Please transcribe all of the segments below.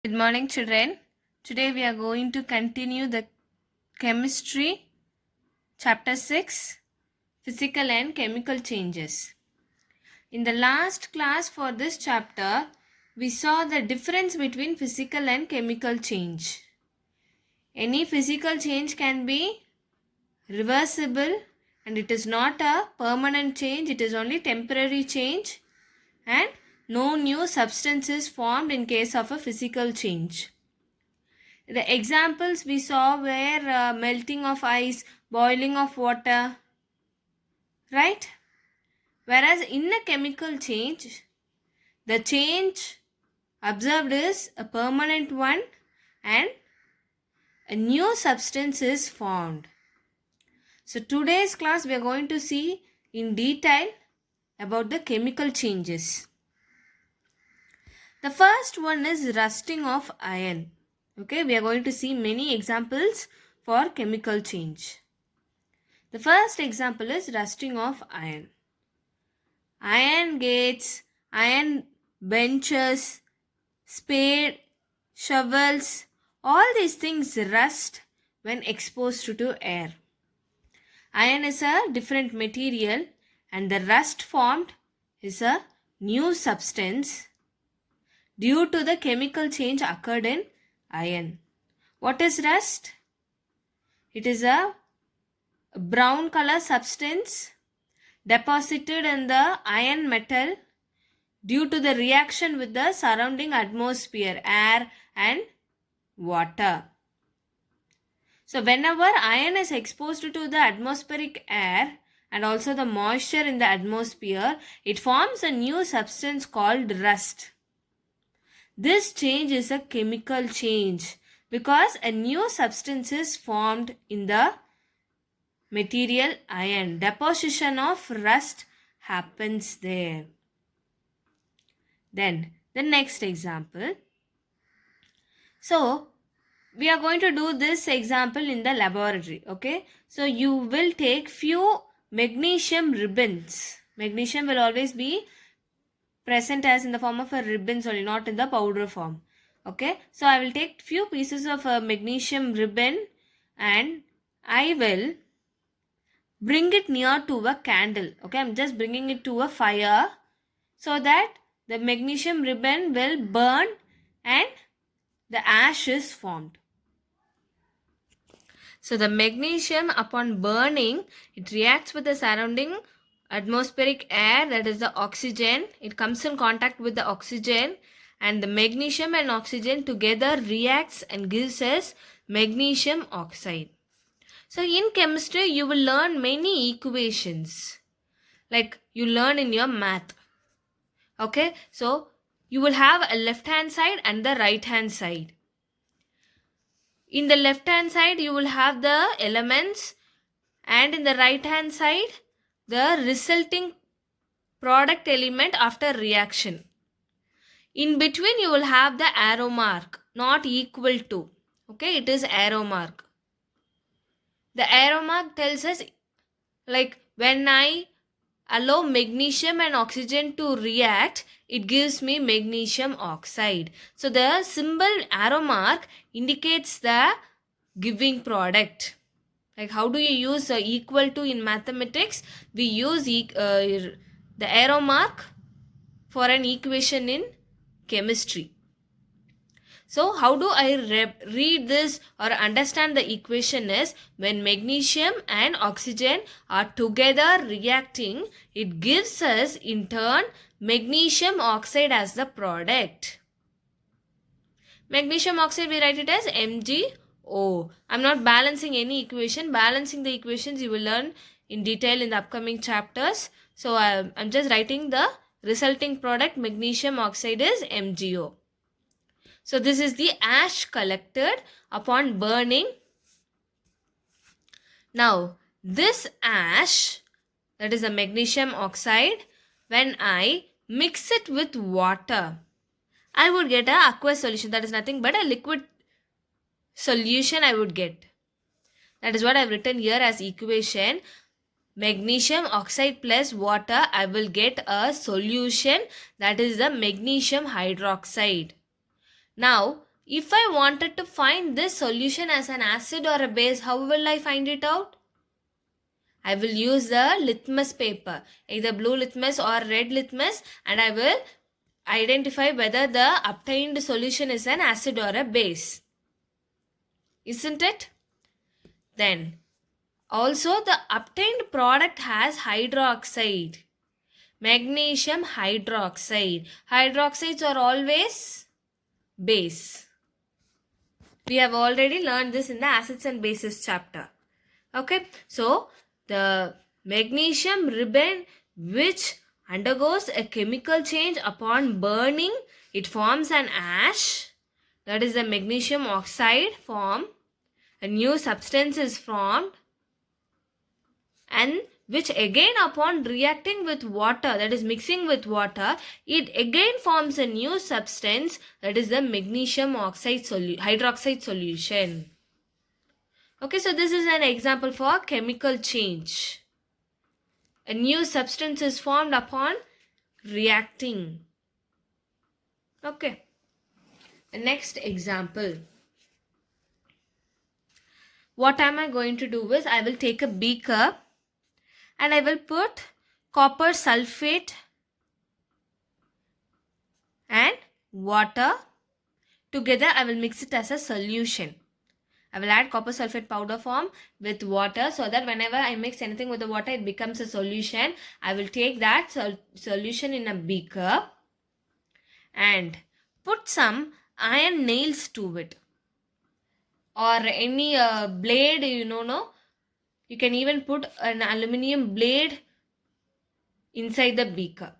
Good morning, children. Today we are going to continue the chemistry chapter 6, physical and chemical changes. In the last class for this chapter, we saw the difference between physical and chemical change. Any physical change can be reversible and it is not a permanent change, it is only temporary change, and no new substance is formed in case of a physical change. The examples we saw were melting of ice, boiling of water, right? Whereas in a chemical change, the change observed is a permanent one and a new substance is formed. So today's class we are going to see in detail about the chemical changes. The first one is rusting of iron. Okay, we are going to see many examples for chemical change. The first example is rusting of iron. Iron gates, iron benches, spade, shovels, all these things rust when exposed to air. Iron is a different material and the rust formed is a new substance due to the chemical change occurred in iron. What is rust? It is a brown color substance deposited in the iron metal due to the reaction with the surrounding atmosphere, air and water. So whenever iron is exposed to the atmospheric air and also the moisture in the atmosphere, it forms a new substance called rust. This change is a chemical change because a new substance is formed in the material iron. Deposition of rust happens there. Then the next example. So we are going to do this example in the laboratory. Okay. So you will take few magnesium ribbons. Magnesium will always be present as in the form of a ribbons only, not in the powder form. Okay. So I will take few pieces of a magnesium ribbon and I will bring it near to a candle. Okay. I'm just bringing it to a fire so that the magnesium ribbon will burn and the ash is formed. So the magnesium upon burning, it reacts with the surrounding atmospheric air, that is the oxygen. It comes in contact with the oxygen and the magnesium and oxygen together reacts and gives us magnesium oxide. So in chemistry, you will learn many equations like you learn in your math. Okay, so you will have a left hand side and the right hand side. In the left hand side, you will have the elements and in the right hand side, the resulting product element after reaction. In between, you will have the arrow mark, not equal to. Okay, it is arrow mark. The arrow mark tells us like when I allow magnesium and oxygen to react, it gives me magnesium oxide. So the symbol arrow mark indicates the giving product. Like how do you use equal to in mathematics? We use the arrow mark for an equation in chemistry. So how do I read this or understand the equation is when magnesium and oxygen are together reacting, it gives us in turn magnesium oxide as the product. Magnesium oxide we write it as MgO. I'm not balancing any equation. Balancing the equations you will learn in detail in the upcoming chapters. So I'm just writing the resulting product magnesium oxide is MgO. So this is the ash collected upon burning. Now this ash, that is a magnesium oxide, when I mix it with water, I would get an aqueous solution. That is nothing but a liquid solution I would get. That is what I have written here as equation. Magnesium oxide plus water, I will get a solution, that is the magnesium hydroxide. Now If I wanted to find this solution as an acid or a base, how will I find it out? I will use the litmus paper, either blue litmus or red litmus, and I will identify whether the obtained solution is an acid or a base. Isn't it? Then, also the obtained product has hydroxide. Magnesium hydroxide. Hydroxides are always base. We have already learned this in the acids and bases chapter. Okay, so the magnesium ribbon which undergoes a chemical change upon burning, it forms an ash, that is the magnesium oxide form. A new substance is formed, and which again upon reacting with water, that is mixing with water, it again forms a new substance, that is the magnesium oxide hydroxide solution. Okay, so this is an example for chemical change. A new substance is formed upon reacting. Okay, the next example. What am I going to do is, I will take a beaker and I will put copper sulfate and water together. I will mix it as a solution. I will add copper sulfate powder form with water, so that whenever I mix anything with the water, it becomes a solution. I will take that solution in a beaker and put some iron nails to it, or any blade, you can even put an aluminium blade inside the beaker.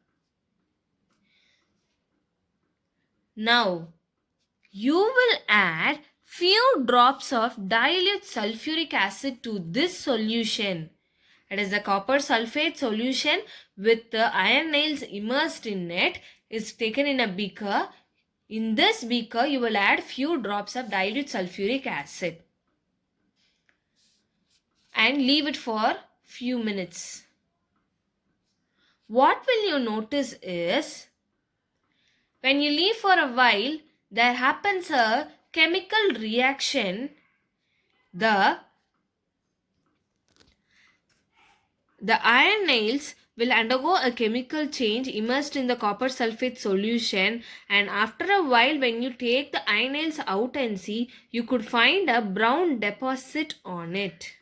Now you will add few drops of dilute sulfuric acid to this solution. It is the copper sulfate solution with the iron nails immersed in it is taken in a beaker. In this beaker, you will add few drops of dilute sulfuric acid and leave it for few minutes. What will you notice is, when you leave for a while, there happens a chemical reaction. The iron nails will undergo a chemical change immersed in the copper sulfate solution, and after a while, when you take the iron nails out and see, you could find a brown deposit on it.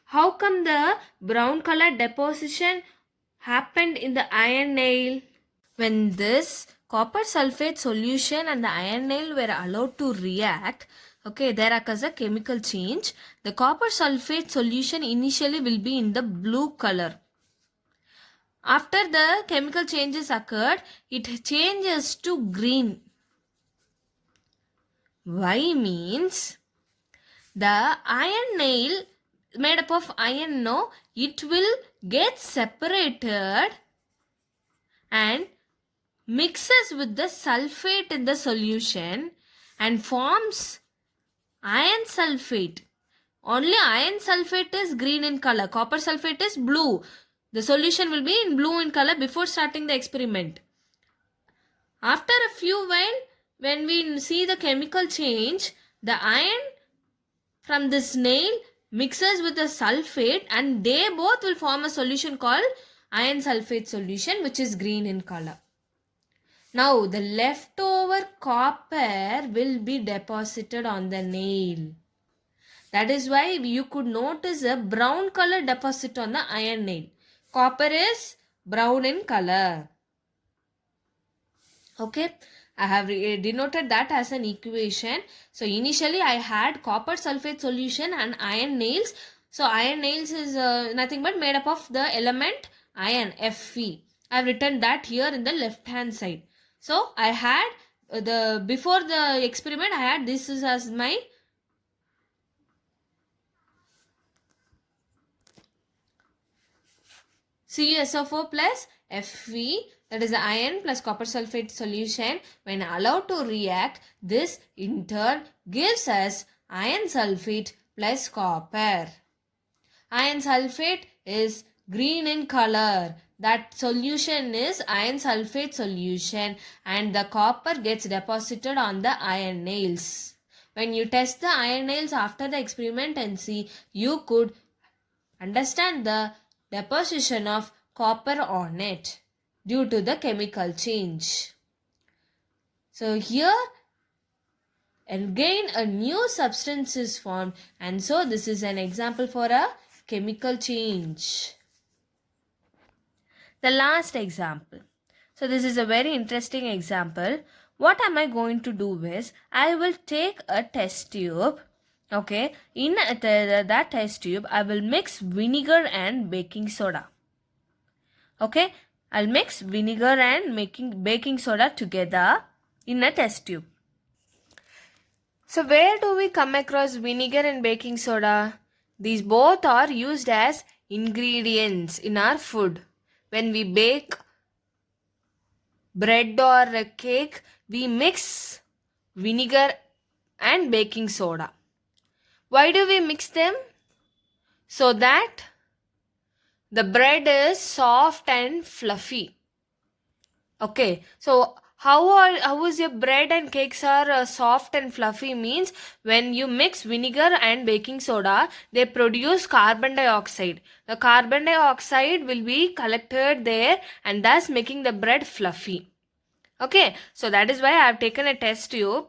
How come the brown color deposition happened in the iron nail? When this copper sulfate solution and the iron nail were allowed to react, okay, there occurs a chemical change. The copper sulfate solution initially will be in the blue color. After the chemical changes occurred, it changes to green. Why means, the iron nail made up of iron, no, it will get separated and mixes with the sulfate in the solution and forms iron sulfate. Only iron sulfate is green in color. Copper sulfate is blue. The solution will be in blue in color before starting the experiment. After a few while, when we see the chemical change, the iron from this nail mixes with the sulfate and they both will form a solution called iron sulfate solution, which is green in color. Now the leftover copper will be deposited on the nail. That is why you could notice a brown color deposit on the iron nail. Copper is brown in color. Okay, I have denoted that as an equation. So initially I had copper sulfate solution and iron nails. So iron nails is nothing but made up of the element iron, Fe. I have written that here in the left hand side. So I had before the experiment I had this is as my CuSO4 plus Fe, that is the iron plus copper sulfate solution. When allowed to react, this in turn gives us iron sulfate plus copper. Iron sulfate is green in color. that solution is iron sulfate solution, and the copper gets deposited on the iron nails. When you test the iron nails after the experiment and see, you could understand the deposition of copper on it due to the chemical change. So here again a new substance is formed, and so this is an example for a chemical change. The last example. So this is a very interesting example. What am I going to do is, I will take a test tube. Okay, in that test tube, I will mix vinegar and baking soda. Okay, I'll mix vinegar and baking soda together in a test tube. So where do we come across vinegar and baking soda? These both are used as ingredients in our food. When we bake bread or a cake, we mix vinegar and baking soda. Why do we mix them? So that the bread is soft and fluffy. Okay, so how is your bread and cakes are soft and fluffy means when you mix vinegar and baking soda, they produce carbon dioxide. The carbon dioxide will be collected there and thus making the bread fluffy. Okay, so that is why I have taken a test tube.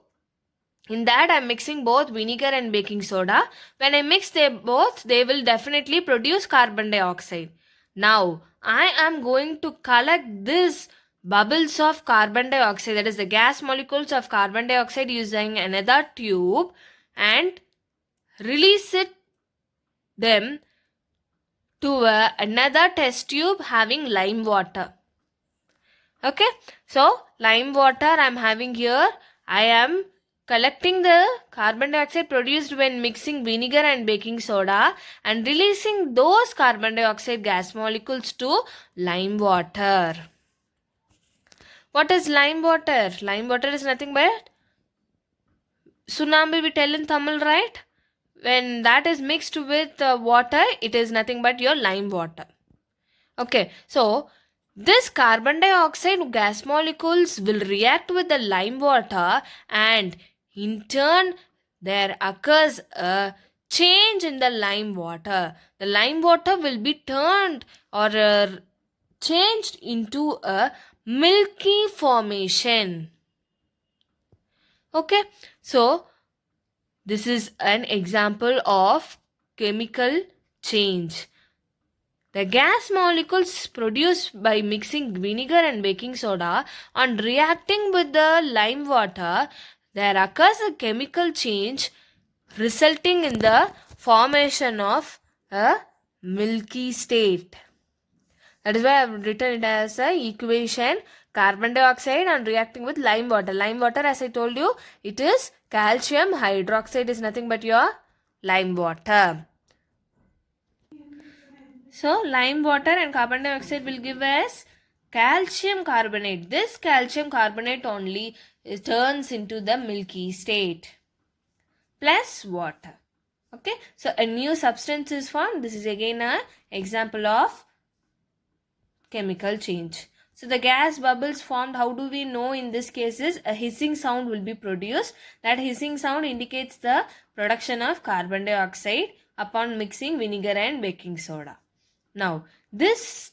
In that I am mixing both vinegar and baking soda. When I mix them both, they will definitely produce carbon dioxide. Now I am going to collect this bubbles of carbon dioxide, that is the gas molecules of carbon dioxide, using another tube and release them to another test tube having lime water. Okay, so lime water I am having here. I am collecting the carbon dioxide produced when mixing vinegar and baking soda and releasing those carbon dioxide gas molecules to lime water. What is lime water? Lime water is nothing but tsunami we tell in Tamil, right? When that is mixed with water, it is nothing but your lime water. Okay, so this carbon dioxide gas molecules will react with the lime water, and in turn there occurs a change in the lime water. The lime water will be turned or changed into a milky formation. Okay, so this is an example of chemical change. The gas molecules produced by mixing vinegar and baking soda on reacting with the lime water, there occurs a chemical change resulting in the formation of a milky state. That is why I have written it as a equation: carbon dioxide and reacting with lime water. Lime water, as I told you, it is calcium hydroxide, is nothing but your lime water. So lime water and carbon dioxide will give us calcium carbonate. This calcium carbonate only turns into the milky state plus water. Okay, so a new substance is formed. This is again an example of chemical change. So the gas bubbles formed, how do we know in this case is a hissing sound will be produced. That hissing sound indicates the production of carbon dioxide upon mixing vinegar and baking soda. Now this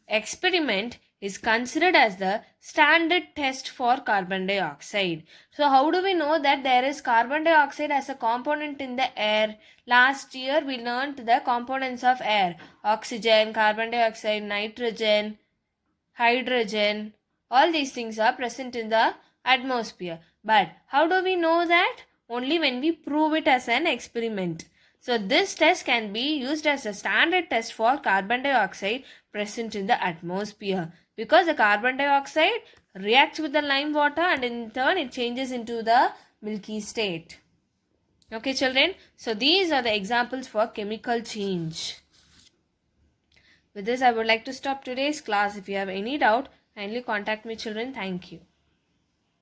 experiment is considered as the standard test for carbon dioxide. So how do we know that there is carbon dioxide as a component in the air? Last year we learnt the components of air: oxygen, carbon dioxide, nitrogen, hydrogen. All these things are present in the atmosphere. But how do we know that? Only when we prove it as an experiment. So this test can be used as a standard test for carbon dioxide present in the atmosphere, because the carbon dioxide reacts with the lime water and in turn it changes into the milky state. Okay children, so these are the examples for chemical change. With this I would like to stop today's class. If you have any doubt, kindly contact me children. Thank you.